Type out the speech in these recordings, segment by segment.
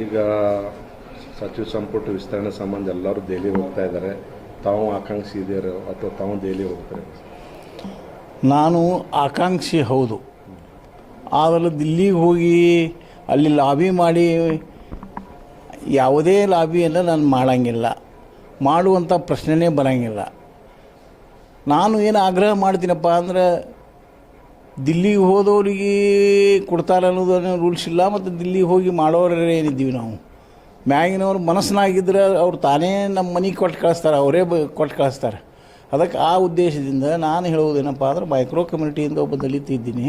ಈಗ ಸಚಿವ ಸಂಪುಟ ವಿಸ್ತರಣೆ ಸಂಬಂಧ ಎಲ್ಲರೂ ದೆಹಲಿ ಹೋಗ್ತಾ ಇದ್ದಾರೆ. ತಾವು ಆಕಾಂಕ್ಷಿ ಇದೆಯೋ ಅಥವಾ ತಾವು ದೆಹಲಿ ಹೋಗ್ತಾರೆ? ನಾನು ಆಕಾಂಕ್ಷಿ ಹೌದು. ಆದರೆ ದಿಲ್ಲಿಗೆ ಹೋಗಿ ಅಲ್ಲಿ ಲಾಬಿ ಮಾಡಿ ಯಾವುದೇ ಲಾಬಿಯನ್ನು ನಾನು ಮಾಡೋಂಗಿಲ್ಲ, ಮಾಡುವಂಥ ಪ್ರಶ್ನೆನೇ ಬರೋಂಗಿಲ್ಲ. ನಾನು ಏನು ಆಗ್ರಹ ಮಾಡ್ತೀನಪ್ಪ ಅಂದ್ರೆ ದಿಲ್ಲಿಗೆ ಹೋದವ್ರಿಗೆ ಕೊಡ್ತಾರೆ ಅನ್ನೋದನ್ನು ರೂಲ್ಸ್ ಇಲ್ಲ, ಮತ್ತು ದಿಲ್ಲಿಗೆ ಹೋಗಿ ಮಾಡೋರೇ ಏನಿದ್ದೀವಿ ನಾವು. ಮ್ಯಾಗಿನವ್ರು ಮನಸ್ಸಿನಾಗಿದ್ದರೆ ಅವ್ರು ತಾನೇ ನಮ್ಮ ಮನೆಗೆ ಕೊಟ್ಟು ಕಳಿಸ್ತಾರೆ, ಅವರೇ ಕೊಟ್ಟು ಕಳಿಸ್ತಾರೆ. ಅದಕ್ಕೆ ಆ ಉದ್ದೇಶದಿಂದ ನಾನು ಹೇಳುವುದೇನಪ್ಪ ಅಂದ್ರೆ ಮೈಕ್ರೋ ಕಮ್ಯುನಿಟಿಯಿಂದ ಒಬ್ಬ ದಲಿತ ಇದ್ದೀನಿ,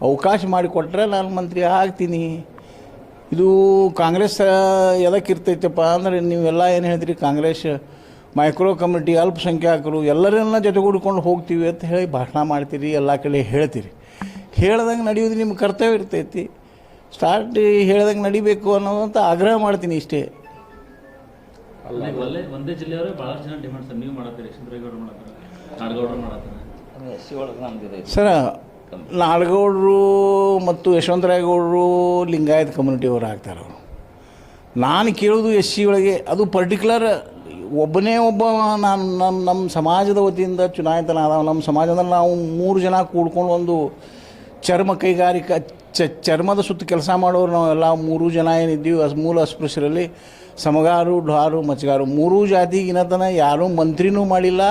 ಅವಕಾಶ ಮಾಡಿಕೊಟ್ರೆ ನಾನು ಮಂತ್ರಿ ಆಗ್ತೀನಿ. ಇದು ಕಾಂಗ್ರೆಸ್ ಎದಕ್ಕೆ ಇರ್ತೈತಪ್ಪ ಅಂದರೆ ನೀವೆಲ್ಲ ಏನು ಹೇಳ್ತೀರಿ, ಕಾಂಗ್ರೆಸ್ ಮೈಕ್ರೋ ಕಮ್ಯುನಿಟಿ ಅಲ್ಪಸಂಖ್ಯಾತರು ಎಲ್ಲರನ್ನ ಜೊತೆಗೂಡ್ಕೊಂಡು ಹೋಗ್ತೀವಿ ಅಂತ ಹೇಳಿ ಭಾಷಣ ಮಾಡ್ತೀರಿ, ಎಲ್ಲ ಕಡೆ ಹೇಳ್ತೀರಿ. ಹೇಳ್ದಂಗೆ ನಡೆಯೋದು ನಿಮ್ಮ ಕರ್ತವ್ಯ ಇರ್ತೈತಿ. ಸ್ಟಾರ್ಟ್ ಹೇಳ್ದಂಗೆ ನಡಿಬೇಕು ಅನ್ನೋದಂತ ಆಗ್ರಹ ಮಾಡ್ತೀನಿ ಇಷ್ಟೇ. ಒಂದೇ ಜಿಲ್ಲೆಯವರೇ ಭಾಳಷ್ಟು ಜನ ಡಿಮಾಂಡ್ ಸರ್, ನೀವು ಮಾಡತ್ತೀರಿ, ಚಂದ್ರೇಗೌಡರು ಮಾಡತ್ತಾರೆ, ನಾಡಗೌಡರು ಮಾಡತ್ತಾರೆ. ಸರ, ನಾಡಗೌಡರು ಮತ್ತು ಯಶವಂತರಾಯಗೌಡರು ಲಿಂಗಾಯತ್ ಕಮ್ಯುನಿಟಿಯವರು ಆಗ್ತಾರೆ. ಅವರು ನಾನು ಕೇಳೋದು ಎಸ್ ಸಿ ಒಳಗೆ, ಅದು ಪರ್ಟಿಕ್ಯುಲರ್ ಒಬ್ಬನೇ ಒಬ್ಬ ನಾನು ನಮ್ಮ ಸಮಾಜದ ವತಿಯಿಂದ ಚುನಾಯಿತನಾದ ನಮ್ಮ ಸಮಾಜದಲ್ಲಿ ನಾವು 3 ಜನ ಕೂಡ್ಕೊಂಡು ಒಂದು ಚರ್ಮ ಕೈಗಾರಿಕಾ ಚರ್ಮದ ಸುತ್ತ ಕೆಲಸ ಮಾಡೋರು ನಾವೆಲ್ಲ 3 ಜನ ಏನಿದ್ದೀವಿ. ಮೂಲ ಅಸ್ಪೃಶ್ಯರಲ್ಲಿ ಸಮಗಾರು, ಢಾರು, ಮಚ್ಚಗಾರು 3 ಜಾತಿಗೆ ಇನ್ನತನ ಯಾರೂ ಮಂತ್ರಿನೂ ಮಾಡಿಲ್ಲ,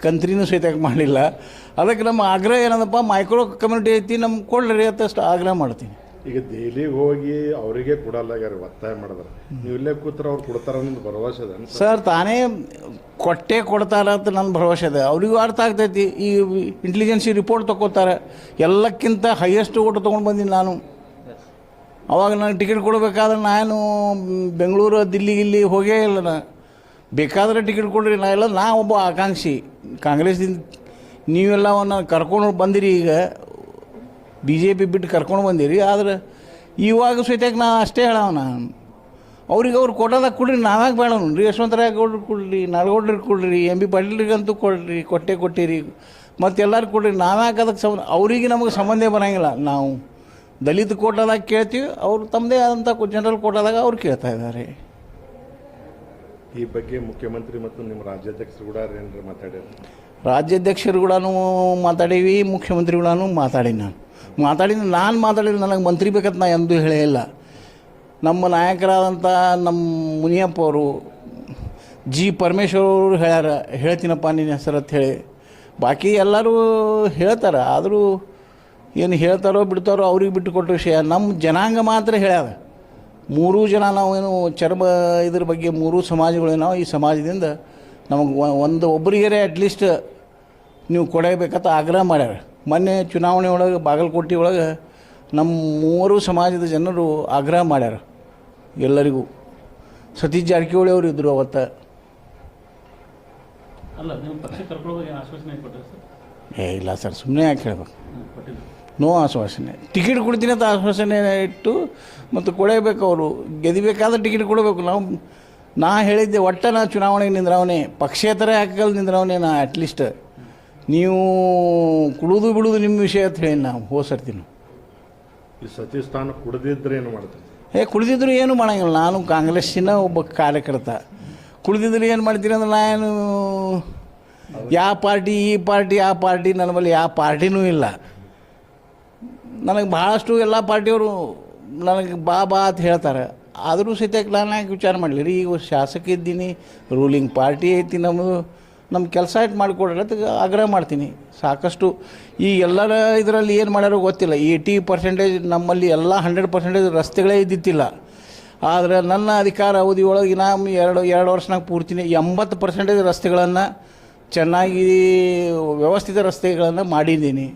ಕಂತ್ರಿನೂ ಸಹಿತ ಮಾಡಿಲ್ಲ. ಅದಕ್ಕೆ ನಮ್ಮ ಆಗ್ರಹ ಏನದಪ್ಪ, ಮೈಕ್ರೋ ಕಮ್ಯುನಿಟಿ ಐತಿ, ನಮ್ಗೆ ಕೊಡ್ರಿ ಅಂತ ಆಗ್ರಹ ಮಾಡ್ತೀನಿ. ಈಗ ದೆಹಲಿಗೆ ಹೋಗಿ ಅವರಿಗೆ ಕೊಡಲ್ಲ, ಯಾರು ಒತ್ತಾಯ ಮಾಡಿದ್ರೆ ನೀವು ಇಲ್ಲೇ ಕೂತ್ರೆ ಅವ್ರು ಕೊಡ್ತಾರ ಅನ್ನೋದು ಭರವಸೆ ಇದೆ ಸರ್? ತಾನೇ ಕೊಟ್ಟೆ ಕೊಡ್ತಾರ ಅಂತ ನನ್ನ ಭರವಸೆ ಇದೆ. ಅವರಿಗೂ ಅರ್ಥ ಆಗ್ತೈತಿ. ಈ ಇಂಟೆಲಿಜೆನ್ಸಿ ರಿಪೋರ್ಟ್ ತೊಗೋತಾರೆ, ಎಲ್ಲಕ್ಕಿಂತ ಹೈಯೆಸ್ಟ್ ಓಟ್ ತೊಗೊಂಡು ಬಂದೀನಿ ನಾನು. ಅವಾಗ ನನಗೆ ಟಿಕೆಟ್ ಕೊಡಬೇಕಾದ್ರೆ ನಾನು ಬೆಂಗಳೂರು ದಿಲ್ಲಿ ಹೋಗೇ ಇಲ್ಲ. ನಾನು ಬೇಕಾದರೆ ಟಿಕೆಟ್ ಕೊಡ್ರಿ, ನಾ ಒಬ್ಬ ಆಕಾಂಕ್ಷಿ ಕಾಂಗ್ರೆಸ್ದಿಂದ. ನೀವೆಲ್ಲವನ್ನು ಕರ್ಕೊಂಡು ಬಂದಿರಿ, ಈಗ BJP ಬಿಟ್ಟು ಕರ್ಕೊಂಡು ಬಂದಿರಿ. ಆದರೆ ಇವಾಗ ಸಹಿತಕ್ಕೆ ನಾನು ಅಷ್ಟೇ ಹೇಳವ, ನಾನು ಅವ್ರಿಗೆ ಅವ್ರು ಕೊಟ್ಟದಾಗ ಕೊಡ್ರಿ, ನಾವಾಗ ಬೇಡನು ರೀ. ಯಶವಂತರಾಯಗೌಡ್ರಿಗೆ ಕೊಡ್ರಿ, ನಾಡಗೌಡ್ರಿಗೆ ಕೊಡ್ರಿ, MB ಪಾಟೀಲ್ರಿಗಂತೂ ಕೊಡ್ರಿ, ಕೊಟ್ಟಿರಿ, ಮತ್ತು ಎಲ್ಲರೂ ಕೊಡ್ರಿ. ನಾವ್ಯಾಕೆ ಅದಕ್ಕೆ ಅವರಿಗೆ ನಮಗೆ ಸಂಬಂಧ ಬರೋಂಗಿಲ್ಲ. ನಾವು ದಲಿತ ಕೋಟಾದಾಗ ಕೇಳ್ತೀವಿ, ಅವರು ತಮ್ಮದೇ ಆದಂಥ ಜನರಲ್ ಕೋಟಾದಾಗ ಅವ್ರು ಕೇಳ್ತಾ ಇದ್ದಾರೆ. ಈ ಬಗ್ಗೆ ಮುಖ್ಯಮಂತ್ರಿ ಮತ್ತು ನಿಮ್ಮ ರಾಜ್ಯಾಧ್ಯಕ್ಷರು ಕೂಡ ಏನಾರ ಮಾತಾಡ್ಯಾರ? ರಾಜ್ಯಾಧ್ಯಕ್ಷರು ಕೂಡ ಮಾತಾಡೀವಿ, ಮುಖ್ಯಮಂತ್ರಿ ಕೂಡ ನಾನು ಮಾತಾಡಿದ್ರೆ ನನಗೆ ಮಂತ್ರಿ ಬೇಕಂತ ನಾ ಎಂದೂ ಹೇಳೇ ಇಲ್ಲ. ನಮ್ಮ ನಾಯಕರಾದಂಥ ನಮ್ಮ ಮುನಿಯಪ್ಪ ಅವರು, ಪರಮೇಶ್ವರ್ ಅವರು ಹೇಳ್ತೀನಪ್ಪ ನಿನ್ನ ಹೆಸರು ಅಂತ ಹೇಳಿ. ಬಾಕಿ ಎಲ್ಲರೂ ಹೇಳ್ತಾರೆ, ಆದರೂ ಏನು ಹೇಳ್ತಾರೋ ಬಿಡ್ತಾರೋ ಅವ್ರಿಗೆ ಬಿಟ್ಟು ಕೊಟ್ಟ ವಿಷಯ. ನಮ್ಮ ಜನಾಂಗ ಮಾತ್ರ ಹೇಳ್ಯಾರ. 3 ಜನ ನಾವೇನು ಚರ್ಮ ಇದ್ರ ಬಗ್ಗೆ 3 ಸಮಾಜಗಳೇನೋ, ಈ ಸಮಾಜದಿಂದ ನಮಗೆ ಒಬ್ಬರಿಗೇ ಅಟ್ಲೀಸ್ಟ್ ನೀವು ಕೊಡಬೇಕಂತ ಆಗ್ರಹ ಮಾಡ್ಯಾರ. ಮೊನ್ನೆ ಚುನಾವಣೆ ಒಳಗೆ ಬಾಗಲಕೋಟೆ ಒಳಗೆ ನಮ್ಮ 3 ಸಮಾಜದ ಜನರು ಆಗ್ರಹ ಮಾಡ್ಯಾರ ಎಲ್ಲರಿಗೂ. ಸತೀಶ್ ಜಾರಕಿಹೊಳಿ ಅವರು ಇದ್ದರು ಅವತ್ತು. ಅಲ್ಲ, ನೀವು ಪಕ್ಷ ಕರ್ಕೊಳ್ಳೋಕೆ ಆಶ್ವಾಸನೆ ಕೊಟ್ಟರೆ ಸರ್? ಇಲ್ಲ ಸರ್, ಸುಮ್ಮನೆ ಯಾಕೆ ಹೇಳ್ಬೇಕು? ನೋ ಆಶ್ವಾಸನೆ. ಟಿಕೆಟ್ ಕೊಡ್ತೀನಿ ಅಂತ ಆಶ್ವಾಸನೆ ಇಟ್ಟು ಮತ್ತು ಕೊಡಬೇಕು. ಅವರು ಗೆದಿಬೇಕಾದ್ರೆ ಟಿಕೆಟ್ ಕೊಡಬೇಕು. ನಾ ಹೇಳಿದ್ದೆ, ಒಟ್ಟು ನಾ ಚುನಾವಣೆಗೆ ನಿಂದ್ರವನೇ, ಪಕ್ಷೇತರ ಹಾಕಲ್ ನಿಂದ್ರವನೇ ನಾ. ಅಟ್ಲೀಸ್ಟ್ ನೀವು ಕುಡಿದು ಬಿಡೋದು ನಿಮ್ಮ ವಿಷಯ ಅಂತ ಹೇಳಿ ನಾವು ಹೋಸರ್ತೀನಿ. ಈ ಸಚಿವ ಸ್ಥಾನ ಕುಡಿದಿದ್ರೆ ಏನು ಮಾಡ್ತಾರೆ? ಕುಡಿದಿದ್ರು ಏನು ಮಾಡೋಂಗಿಲ್ಲ. ನಾನು ಕಾಂಗ್ರೆಸ್ಸಿನ ಒಬ್ಬ ಕಾರ್ಯಕರ್ತ. ಕುಡಿದಿದ್ರು ಏನು ಮಾಡ್ತೀನಿ ಅಂದ್ರೆ, ನಾನು ಯಾವ ಪಾರ್ಟಿ ಈ ಪಾರ್ಟಿ ಆ ಪಾರ್ಟಿ, ನನ್ನ ಬಳಿ ಯಾವ ಪಾರ್ಟಿನೂ ಇಲ್ಲ. ನನಗೆ ಭಾಳಷ್ಟು ಎಲ್ಲ ಪಾರ್ಟಿಯವರು ನನಗೆ ಬಾ ಅಂತ ಹೇಳ್ತಾರೆ. ಆದರೂ ಸಹಿತ ನಾನು ಯಾಕೆ ವಿಚಾರ ಮಾಡಲಿ ರೀ, ಈಗ ಶಾಸಕ ಇದ್ದೀನಿ, ರೂಲಿಂಗ್ ಪಾರ್ಟಿ ಐತಿ, ನಮ್ಮ ಕೆಲಸ ಇಟ್ಟು ಮಾಡಿಕೊಡ್ರಿ ಅಂತ ಆಗ್ರಹ ಮಾಡ್ತೀನಿ. ಸಾಕಷ್ಟು ಈ ಎಲ್ಲರ ಇದರಲ್ಲಿ ಏನು ಮಾಡ್ಯಾರೋ ಗೊತ್ತಿಲ್ಲ. 80% ನಮ್ಮಲ್ಲಿ ಎಲ್ಲ 100% ರಸ್ತೆಗಳೇ ಇದ್ದಿತ್ತಿಲ್ಲ. ಆದರೆ ನನ್ನ ಅಧಿಕಾರ ಅವಧಿ ಒಳಗೆ ನಾನು ಎರಡು ವರ್ಷನಾಗ ಪೂರ್ತಿನಿ 80% ರಸ್ತೆಗಳನ್ನು ಚೆನ್ನಾಗಿ ವ್ಯವಸ್ಥಿತ ರಸ್ತೆಗಳನ್ನು ಮಾಡಿದ್ದೀನಿ.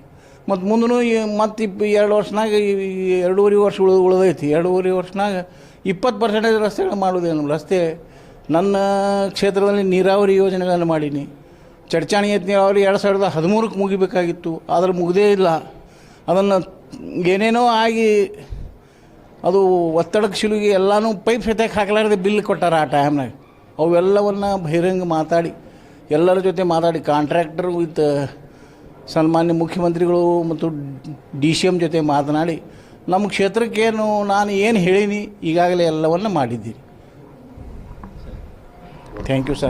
ಮತ್ತು ಮುಂದೂ ಮತ್ತು 2 ವರ್ಷನಾಗ 2.5 ವರ್ಷ ಉಳಿದೈತಿ. 2.5 ವರ್ಷನಾಗ 20% ರಸ್ತೆಗಳು ಮಾಡೋದೇನು. ರಸ್ತೆ ನನ್ನ ಕ್ಷೇತ್ರದಲ್ಲಿ ನೀರಾವರಿ ಯೋಜನೆಗಳನ್ನು ಮಾಡೀನಿ. ಚಡ್ಚಾಣಿ ನೀರಾವರಿ 2013ಕ್ಕೆ ಮುಗಿಬೇಕಾಗಿತ್ತು, ಆದರೆ ಮುಗದೇ ಇಲ್ಲ. ಅದನ್ನು ಏನೇನೋ ಆಗಿ ಅದು ಒತ್ತಡಕ್ಕೆ ಶಿಲುಗೆ ಎಲ್ಲನೂ ಪೈಪ್ ಸಹಿತ ಹಾಕಲಾರದೆ ಬಿಲ್ ಕೊಟ್ಟಾರ ಆ ಟೈಮ್ನಾಗ. ಅವೆಲ್ಲವನ್ನು ಬಹಿರಂಗ ಮಾತಾಡಿ ಎಲ್ಲರ ಜೊತೆ ಮಾತಾಡಿ ಕಾಂಟ್ರಾಕ್ಟರ್ ವಿತ್ ಸನ್ಮಾನ್ಯ ಮುಖ್ಯಮಂತ್ರಿಗಳು ಮತ್ತು DCM ಜೊತೆ ಮಾತನಾಡಿ ನಮ್ಮ ಕ್ಷೇತ್ರಕ್ಕೇನು ನಾನು ಏನು ಹೇಳೀನಿ ಈಗಾಗಲೇ ಎಲ್ಲವನ್ನು ಮಾಡಿದ್ದೀನಿ. Thank you sir.